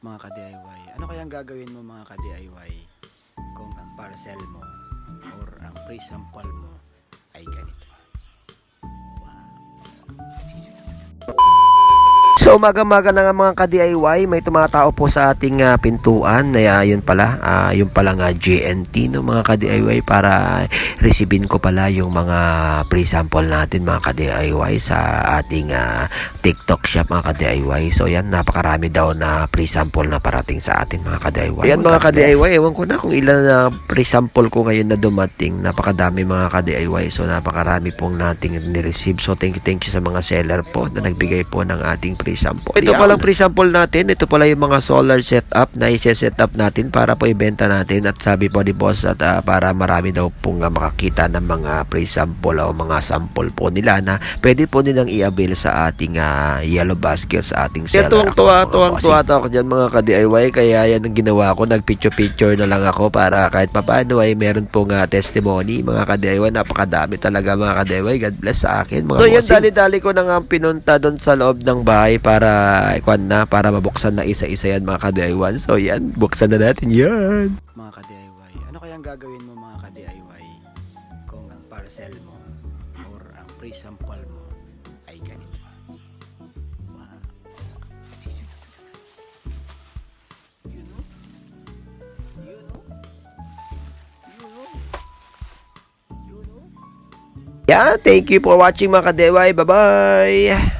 mga ka-DIY. Ano kayang gagawin mo mga ka-DIY kung ang parcel mo or ang pre-sample mo ay ganito? So umaga-maga na nga mga ka-DIY, may tumatao po sa ating pintuan na yun pala, yung pala nga GNT no mga ka-DIY, para resibin ko pala yung mga pre-sample natin mga ka-DIY sa ating TikTok shop mga ka-DIY. So yan, napakarami daw na pre-sample na parating sa atin mga ka-DIY. Yan mga ka-DIY, ewan ko na kung ilan na pre-sample ko ngayon na dumating. Napakadami mga ka-DIY, so napakarami pong nating nireceive. So thank you sa mga seller po na nagbigay po ng ating pre-sample. Ito palang pre-sample natin, ito pala yung mga solar setup na i-set up natin para po ibenta natin, at sabi po ni boss at para marami daw pong makakita ng mga pre-sample o mga sample po nila na pwede po nilang i-avail sa ating yellow basket sa ating seller. Tuwang-tuwa ako dyan mga ka-DIY, kaya yan ang ginawa ko, nag-picture na lang ako para kahit papaano ay meron pong testimony mga ka-DIY. Napakadami talaga mga ka-DIY, God bless sa akin mga. So yan, dali-dali ko na nga pinunta doon sa loob ng bahay para mabuksan na isa-isa yan mga ka-DIY. So yan, buksan na natin yan. Mga ka-DIY, ano kayang gagawin mo mga ka-DIY kung ang parcel mo or ang pre-sample mo ay ganito? Yeah, thank you for watching mga ka-DIY. Bye-bye!